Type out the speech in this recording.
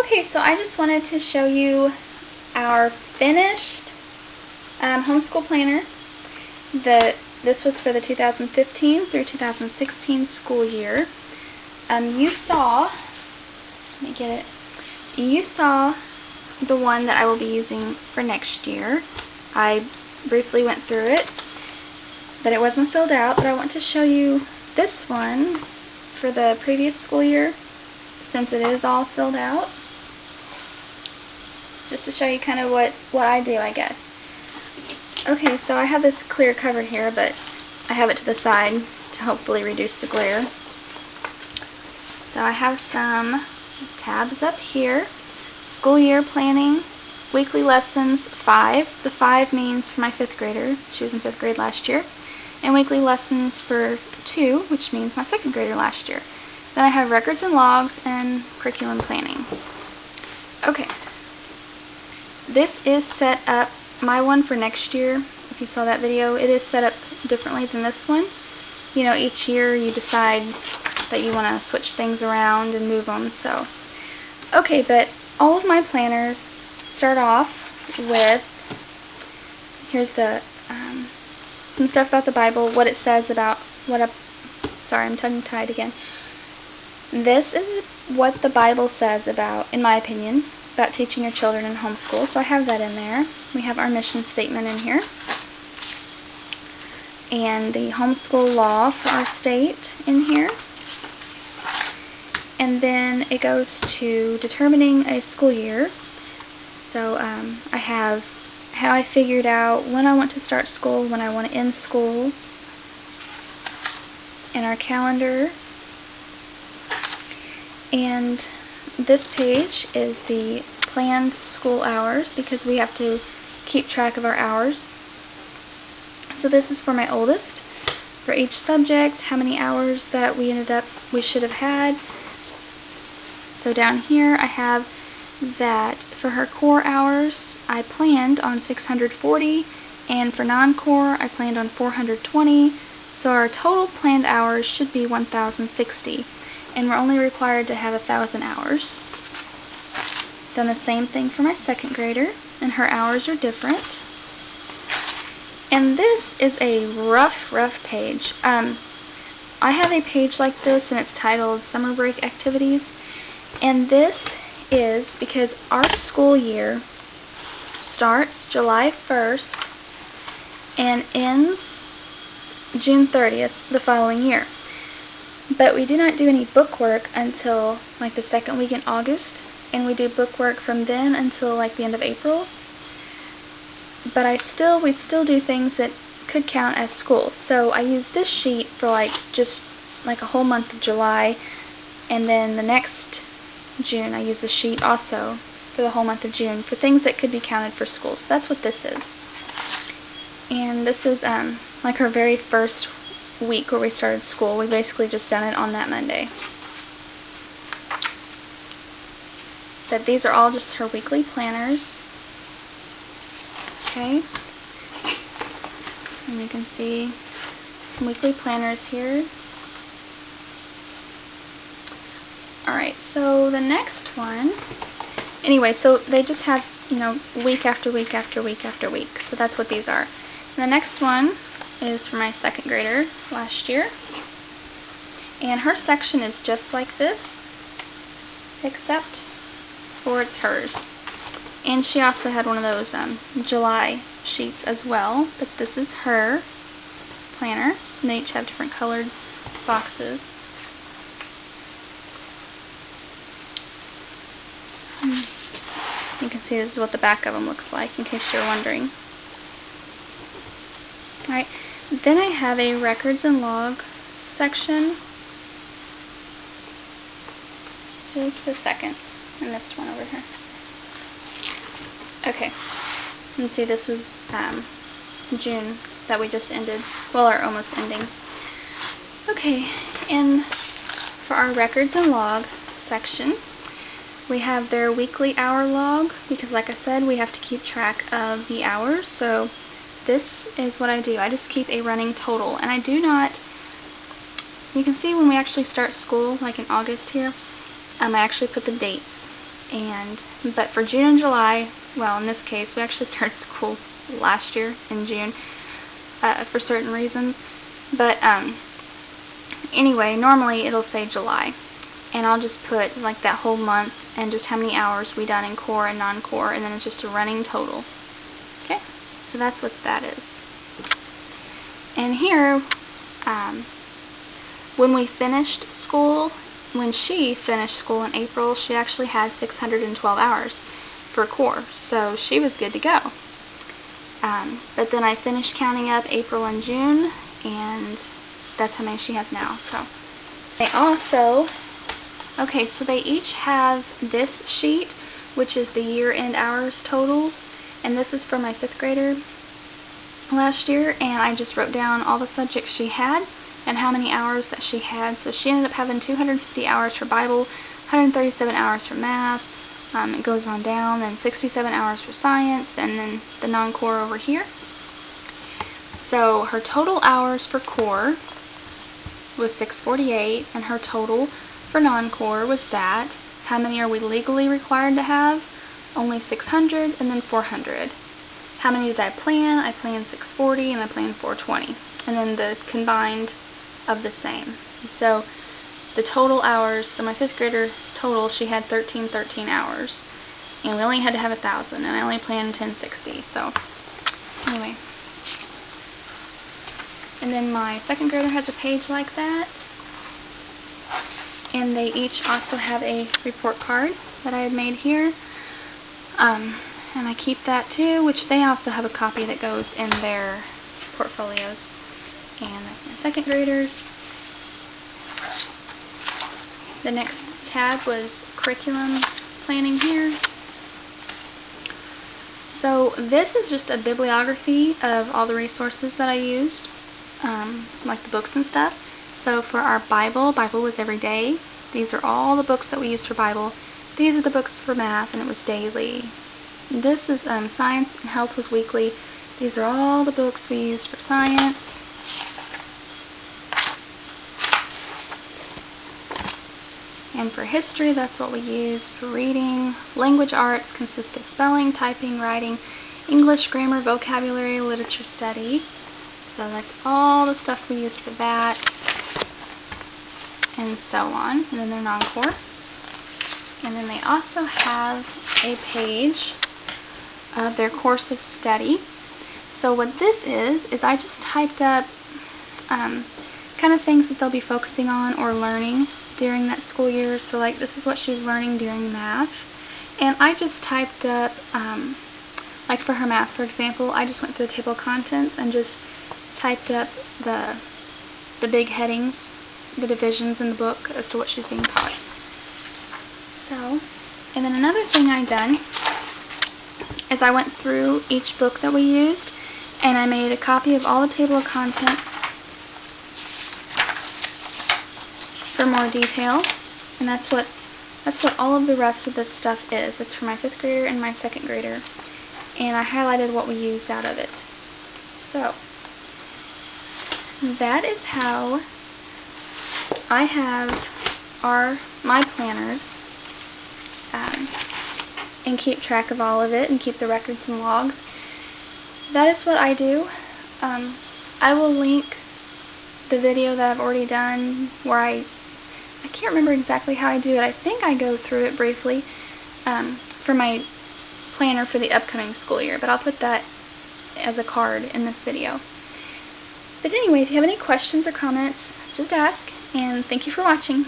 Okay, so I just wanted to show you our finished homeschool planner. This was for the 2015 through 2016 school year. You saw the one that I will be using for next year. I briefly went through it, but it wasn't filled out. But I want to show you this one for the previous school year, since it is all filled out, just to show you kind of what I do, I guess. Okay, so I have this clear cover here, but I have it to the side to hopefully reduce the glare. So I have some tabs up here. School year planning, weekly lessons 5. The 5 means for my 5th grader. She was in 5th grade last year. And weekly lessons for 2, which means my 2nd grader last year. Then I have records and logs and curriculum planning. Okay. This is set up, my one for next year, if you saw that video, it is set up differently than this one. You know, each year you decide that you want to switch things around and move them, so. Okay, but all of my planners start off with, here's the, some stuff about the Bible, what it says about, sorry, I'm tongue-tied again. This is what the Bible says about, in my opinion, about teaching your children in homeschool, so I have that in there. We have our mission statement in here, and the homeschool law for our state in here, and then it goes to determining a school year. So I have how I figured out when I want to start school, when I want to end school, in our calendar. And this page is the planned school hours, because we have to keep track of our hours. So this is for my oldest. For each subject, how many hours that we should have had. So down here I have that for her core hours I planned on 640, and for non-core I planned on 420. So our total planned hours should be 1,060. And we're only required to have 1,000 hours. Done the same thing for my 2nd grader, and her hours are different. And this is a rough page. I have a page like this, and it's titled Summer Break Activities. And this is because our school year starts July 1st and ends June 30th the following year. But we do not do any bookwork until like the 2nd week in August, and we do bookwork from then until like the end of April. But we still do things that could count as school. So I use this sheet for just a whole month of July, and then the next June I use the sheet also for the whole month of June for things that could be counted for school. So that's what this is. And this is like her very first week where we started school. We basically just done it on that Monday. But these are all just her weekly planners. Okay. And you can see some weekly planners here. Alright, so the next one, anyway, so they just have, week after week after week after week. So that's what these are. And the next one is for my 2nd grader last year, and her section is just like this, except for it's hers. And she also had one of those July sheets as well, but this is her planner, and they each have different colored boxes. You can see this is what the back of them looks like, in case you're wondering. Alright, then I have a records and log section. Just a second. I missed one over here. Okay. You can see this was June that we just ended. Well, or almost ending. Okay, and for our records and log section, we have their weekly hour log, because like I said, we have to keep track of the hours. So this is what I do. I just keep a running total, and I do not, you can see when we actually start school, like in August here, I actually put the dates. But for June and July, well, in this case, we actually started school last year in June for certain reasons. But anyway, normally it'll say July, and I'll just put like that whole month and just how many hours we done in core and non-core, and then it's just a running total. Okay, so that's what that is. And here, when we finished school, when she finished school in April, she actually had 612 hours for core, so she was good to go. But then I finished counting up April and June, and that's how many she has now. So they also, okay, so they each have this sheet, which is the year-end hours totals, and this is for my 5th grader last year, and I just wrote down all the subjects she had and how many hours that she had. So she ended up having 250 hours for Bible, 137 hours for math, it goes on down, then 67 hours for science, and then the non-core over here. So her total hours for core was 648, and her total for non-core was that. How many are we legally required to have? Only 600, and then 400. How many did I plan? I planned 640, and I planned 420. And then the combined of the same. So the total hours, so my 5th grader total, she had 1313 hours. And we only had to have 1,000, and I only planned 1060. So anyway. And then my 2nd grader has a page like that. And they each also have a report card that I had made here. And I keep that too, which they also have a copy that goes in their portfolios. And that's my 2nd graders. The next tab was curriculum planning here. So this is just a bibliography of all the resources that I used, like the books and stuff. So for our Bible was every day. These are all the books that we used for Bible. These are the books for math, and it was daily. This is science and health was weekly. These are all the books we used for science. And for history, that's what we use for reading. Language arts consist of spelling, typing, writing, English, grammar, vocabulary, literature study. So that's all the stuff we used for that, and so on. And then they're non-core. And then they also have a page of their course of study. So what this is I just typed up kind of things that they'll be focusing on or learning during that school year. So like this is what she was learning during math. And I just typed up, like for her math, for example, I just went through the table of contents and just typed up the big headings, the divisions in the book as to what she's being taught. So, and then another thing I done is I went through each book that we used, and I made a copy of all the table of contents for more detail, and that's what all of the rest of this stuff is. It's for my 5th grader and my 2nd grader, and I highlighted what we used out of it. So that is how I have my planners, and keep track of all of it and keep the records and logs. That is what I do. I will link the video that I've already done where I can't remember exactly how I do it. I think I go through it briefly for my planner for the upcoming school year, but I'll put that as a card in this video. But anyway, if you have any questions or comments, just ask, and thank you for watching.